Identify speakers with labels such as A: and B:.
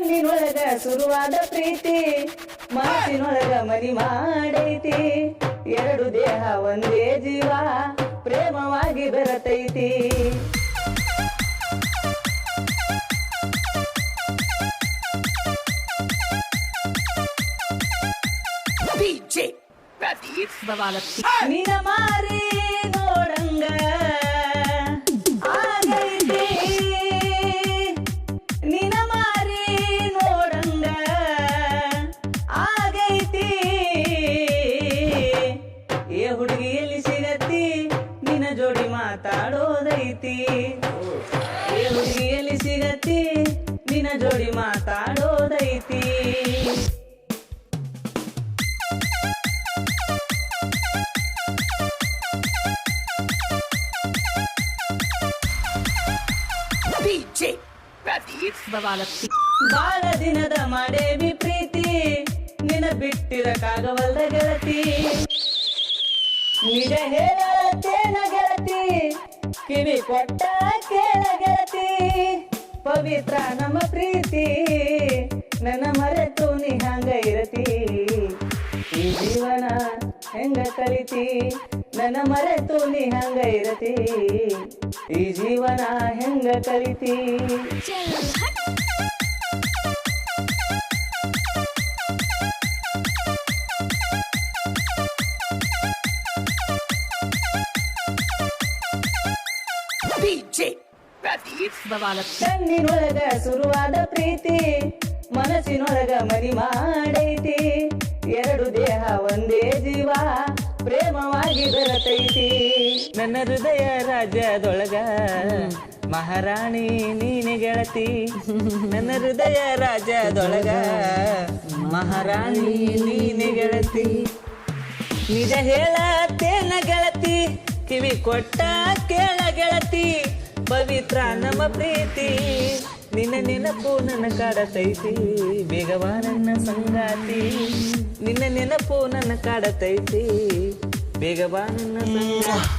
A: ಕಣ್ಣಿನೊಳಗ ಶುರುವಾದ ಪ್ರೀತಿ ಮನಸ್ಸಿನೊಳಗ ಮನಿ ಮಾಡೈತಿ ಎರಡು ದೇಹ ಒಂದೇ ಜೀವ ಪ್ರೇಮವಾಗಿ ಬೆರತೈತಿ
B: DJ Pradeep Babalappi.
A: ನಿನ ಮಾರಿ ನೋಡಂಗ ಆಗೈತಿ ನಿನ ಮಾರಿ ನೋಡಂಗ ಆಗೈತಿ ಏ ಹುಡುಗಿ ಎಲ್ಲಿ ಸಿಗತ್ತಿ ನಿನ್ನ ಜೋಡಿ ಮಾತಾಡೋದೈತಿ ಏ ಹುಡುಗಿ ಎಲ್ಲಿ ಸಿಗತ್ತಿ ನಿನ್ನ ಜೋಡಿ ಮಾತಾಡೋದೈತಿ
B: DJ Pradeep Babalappi.
A: ಬಾಳ ದಿನದ ಮಾಡೇವಿ ಪ್ರೀತಿ ನಿನ್ನ ಬಿಟ್ಟಿರಕ್ಕಾಗವಲ್ದ ಗೆಳತಿ ನಿಜ ಹೇಳತ್ತೇನ ಗೆಳತಿ ಕಿವಿ ಕೊಟ್ಟ ಕೇಳ ಗೆಳತಿ ಪವಿತ್ರ ನಮ್ಮ ಪ್ರೀತಿ ನನ್ನ ಮರೆತು ನೀ ಹಂಗ ಇರತಿ ಈ ಜೀವನ ಹೆಂಗ ಕಲಿತಿ ನನ್ನ ಮರೆತು ನೀ ಹಂಗ ಇರತಿ ಈ ಜೀವನ ಹೆಂಗ ಕಲಿತಿ
B: DJ Pradeep Babalappi.
A: ಕಣ್ಣಿನೊಳಗ ಶುರುವಾದ ಪ್ರೀತಿ ಮನಸ್ಸಿನೊಳಗ ಮನಿ ಮಾಡೈತಿ ಎರಡು ದೇಹ ಒಂದೇ ಜೀವ ಪ್ರೇಮವಾಗಿ ಬೆರತೈತಿ ನನ್ನ ಹೃದಯ ರಾಜ್ಯದೊಳಗ ಮಹಾರಾಣಿ ನೀನೆ ಗೆಳತಿ ನನ್ನ ಹೃದಯ ರಾಜ್ಯದೊಳಗ ಮಹಾರಾಣಿ ನೀನೆ ಗೆಳತಿ ನಿಜ ಹೇಳತ್ತೇನ ಗೆಳತಿ ಕಿವಿ ಕೊಟ್ಟ ಕೇಳ ಗೆಳತಿ ಪವಿತ್ರ ನಮ್ಮ ಪ್ರೀತಿ ನಿನ್ನ ನೆನಪು ನನ್ನ ಕಾಡತೈತಿ ಬೇಗವಾ ನನ್ನ ಸಂಗಾತಿ ನಿನ್ನ ನೆನಪು ನನ್ನ ಕಾಡತೈತಿ ಬೇಗವಾ ನನ್ನ ಸಂಗಾತಿ